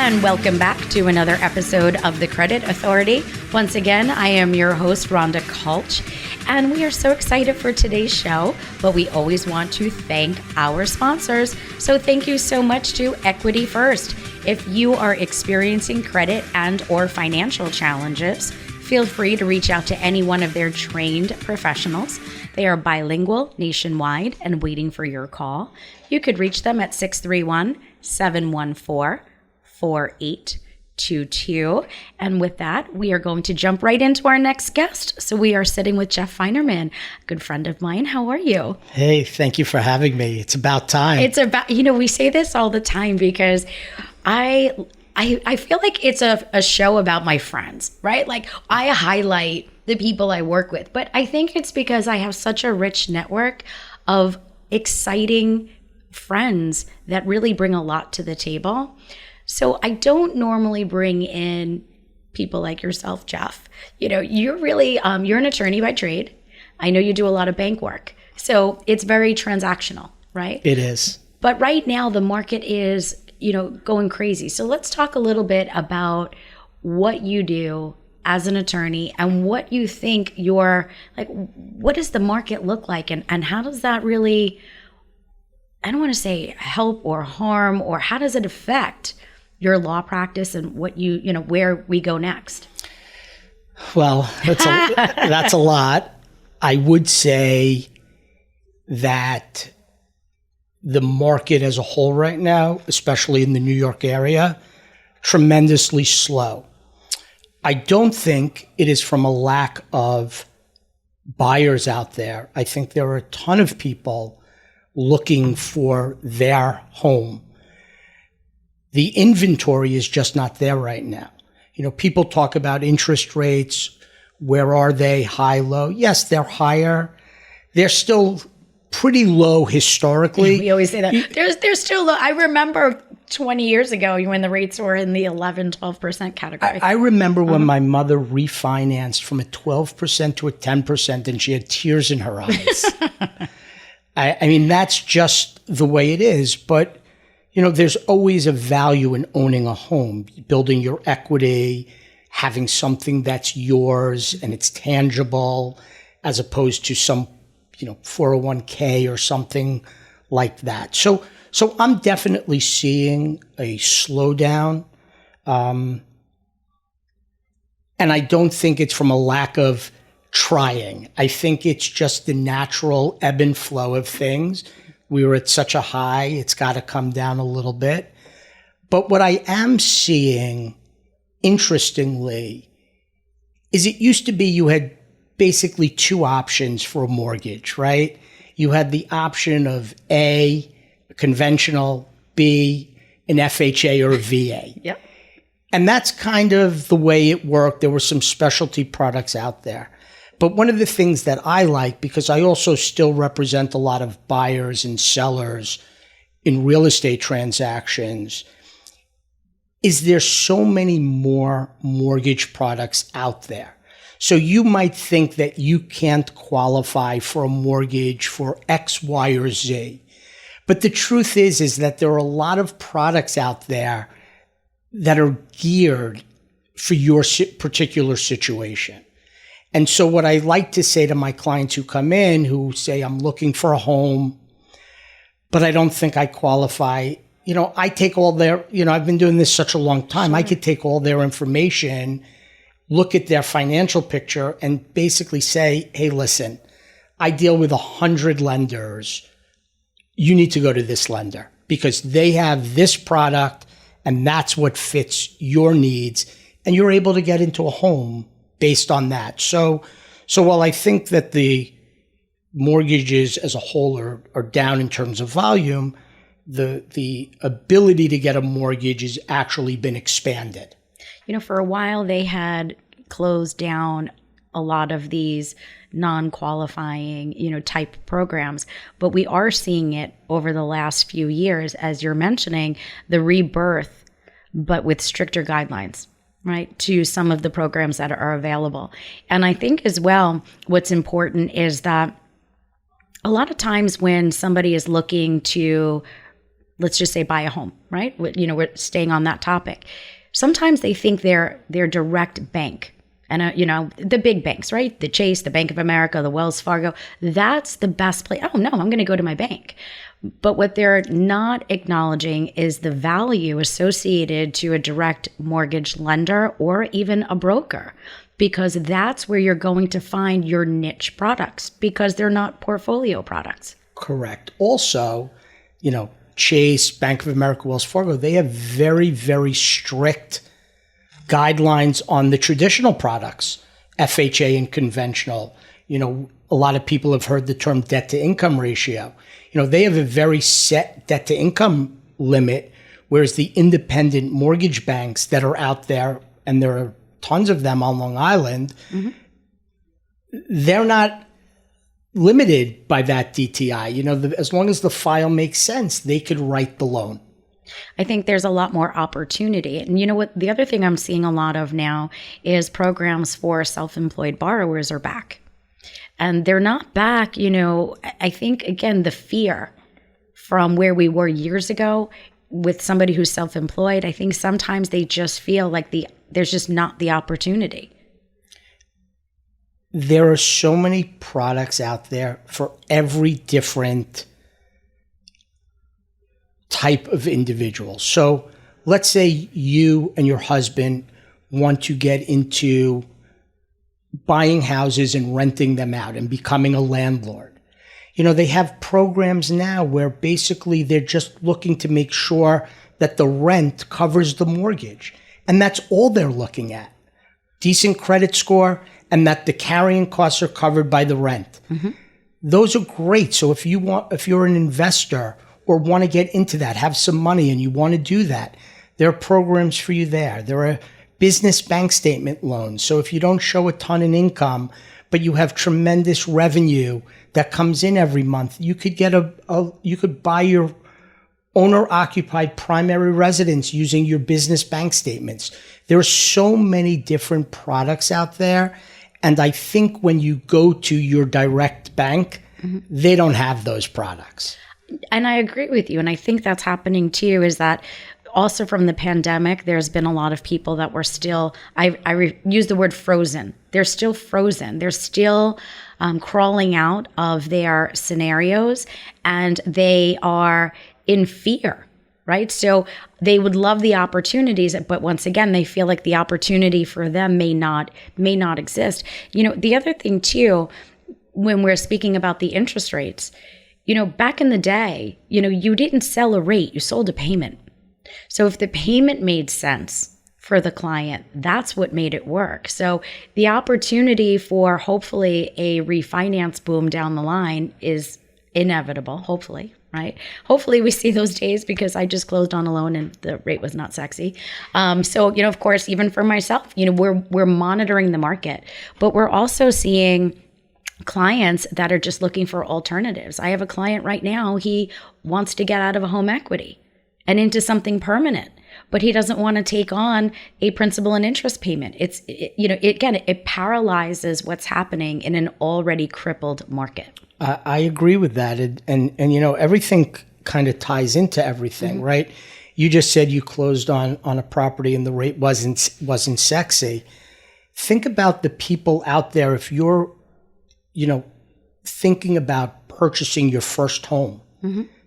And welcome back to another episode of The Credit Authority. Once again, I am your host, Rhonda Kulch, and we are so excited for today's show, but we always want to thank our sponsors. So thank you so much to Equity First. If you are experiencing credit and or financial challenges, feel free to reach out to any one of their trained professionals. They are bilingual, nationwide, and waiting for your call. You could reach them at 631-714-4822. And with that, we are going to jump right into our next guest. So we are sitting with Jeff Feinerman, a good friend of mine. How are you? Hey, thank you for having me. It's about time. It's about, we say this all the time because I feel like it's a show about my friends, right? Like I highlight the people I work with, but I think it's because I have such a rich network of exciting friends that really bring a lot to the table. So I don't normally bring in people like yourself, Jeff. You're really, you're an attorney by trade. I know you do a lot of bank work. So it's very transactional, right? It is. But right now the market is, going crazy. So let's talk a little bit about what you do as an attorney and what you think what does the market look like and how does that really, I don't want to say help or harm, or how does it affect your law practice and what where we go next? Well, that's a lot. I would say that the market as a whole right now, especially in the New York area, tremendously slow. I don't think it is from a lack of buyers out there. I think there are a ton of people looking for their home. The inventory is just not there right now. People talk about interest rates. Where are they? High, low? Yes, they're higher. They're still pretty low historically. We always say that. They're still low. I remember 20 years ago when the rates were in the 11, 12% category. I remember when my mother refinanced from a 12% to a 10% and she had tears in her eyes. I mean, that's just the way it is. But, there's always a value in owning a home, building your equity, having something that's yours and it's tangible as opposed to some 401k or something like that. So I'm definitely seeing a slowdown. And I don't think it's from a lack of trying. I think it's just the natural ebb and flow of things. We were at such a high, it's got to come down a little bit. But what I am seeing, interestingly, is it used to be you had basically two options for a mortgage, right? You had the option of A, conventional, B, an FHA or a VA. Yep. And that's kind of the way it worked. There were some specialty products out there. But one of the things that I like, because I also still represent a lot of buyers and sellers in real estate transactions, is there's so many more mortgage products out there. So you might think that you can't qualify for a mortgage for X, Y, or Z. But the truth is that there are a lot of products out there that are geared for your particular situation. And so what I like to say to my clients who come in, who say, I'm looking for a home, but I don't think I qualify, I take all their, I've been doing this such a long time. Sure. I could take all their information, look at their financial picture and basically say, hey, listen, I deal with 100 lenders. You need to go to this lender because they have this product and that's what fits your needs. And you're able to get into a home based on that. So while I think that the mortgages as a whole are down in terms of volume, the ability to get a mortgage has actually been expanded. For a while they had closed down a lot of these non-qualifying, type programs, but we are seeing it over the last few years, as you're mentioning, the rebirth, but with stricter guidelines, right, to some of the programs that are available. And I think as well, what's important is that a lot of times when somebody is looking to let's just say buy a home, right? We're staying on that topic. Sometimes they think their direct bank, and the big banks, right? The Chase, the Bank of America, the Wells Fargo, that's the best place. Oh no, I'm going to go to my bank. But what they're not acknowledging is the value associated to a direct mortgage lender or even a broker, because that's where you're going to find your niche products, because they're not portfolio products. Correct. Also, Chase, Bank of America, Wells Fargo, they have very, very strict guidelines on the traditional products, FHA and conventional. A lot of people have heard the term debt to income ratio. They have a very set debt to income limit, whereas the independent mortgage banks that are out there, and there are tons of them on Long Island, they're not limited by that DTI. As long as the file makes sense, they could write the loan. I think there's a lot more opportunity. And you know what? The other thing I'm seeing a lot of now is programs for self-employed borrowers are back. And they're not back, I think, again, the fear from where we were years ago with somebody who's self-employed, I think sometimes they just feel like there's just not the opportunity. There are so many products out there for every different type of individual. So let's say you and your husband want to get into buying houses and renting them out and becoming a landlord. They have programs now where basically they're just looking to make sure that the rent covers the mortgage. And that's all they're looking at. Decent credit score, and that the carrying costs are covered by the rent. Those are great. So if you're an investor or want to get into that, have some money and you want to do that, there are programs for you there. There are business bank statement loans. So if you don't show a ton in income, but you have tremendous revenue that comes in every month, you could get you could buy your owner-occupied primary residence using your business bank statements. There are so many different products out there. And I think when you go to your direct bank, they don't have those products. And I agree with you. And I think that's happening too, is that also from the pandemic, there's been a lot of people that were still, I use the word frozen. They're still frozen. They're still crawling out of their scenarios, and they are in fear, right? So they would love the opportunities, but once again, they feel like the opportunity for them may not exist. The other thing too, when we're speaking about the interest rates, back in the day, you didn't sell a rate, you sold a payment. So if the payment made sense for the client, that's what made it work. So the opportunity for hopefully a refinance boom down the line is inevitable, hopefully, right? Hopefully we see those days, because I just closed on a loan and the rate was not sexy. So, of course, even for myself, we're monitoring the market, but we're also seeing clients that are just looking for alternatives. I have a client right now, he wants to get out of a home equity and into something permanent, but he doesn't want to take on a principal and interest payment. It paralyzes what's happening in an already crippled market. I agree with that. And everything kind of ties into everything, right? You just said you closed on a property and the rate wasn't sexy. Think about the people out there. If you're, thinking about purchasing your first home,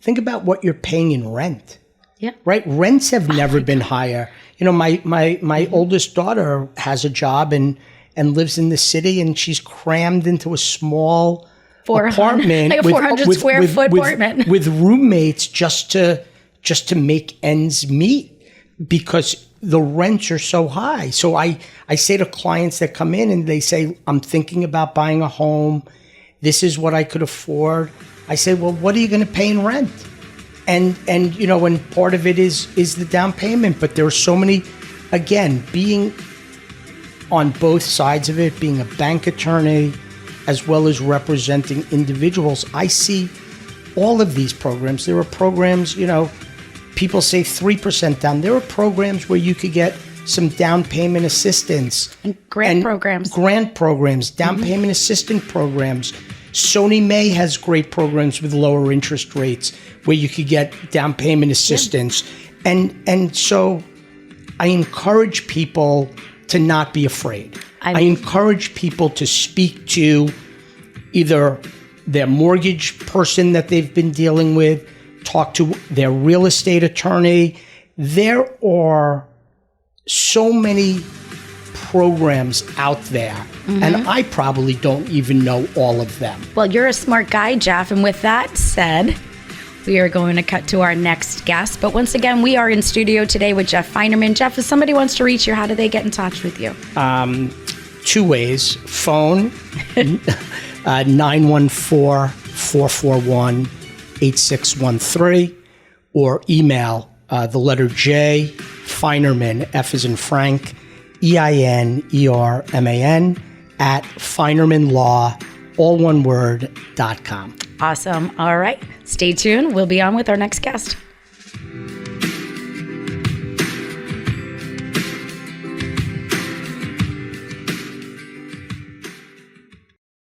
think about what you're paying in rent. Yeah. Right. Rents have never been higher. My oldest daughter has a job and lives in the city, and she's crammed into a small apartment, like a 400 square foot apartment with roommates just to make ends meet, because the rents are so high. So I say to clients that come in and they say, I'm thinking about buying a home. This is what I could afford. I say, well, what are you going to pay in rent? And part of it is the down payment, but there are so many, again, being on both sides of it, being a bank attorney, as well as representing individuals. I see all of these programs. There are programs, people say 3% down. There are programs where you could get some down payment assistance. And grant programs, down payment assistance programs. Sony May has great programs with lower interest rates where you could get down payment assistance. And so I encourage people to not be afraid. I encourage people to speak to either their mortgage person that they've been dealing with, talk to their real estate attorney. There are so many programs out there, and I probably don't even know all of them. Well, you're a smart guy, Jeff. And with that said, we are going to cut to our next guest. But once again, we are in studio today with Jeff Feinerman. Jeff, if somebody wants to reach you, how do they get in touch with you? 2 ways. Phone, 914-441-8613, or email the letter J, Feinerman, F as in Frank, EINERMAN, at FeinermanLaw, all one word, .com. Awesome. All right. Stay tuned. We'll be on with our next guest.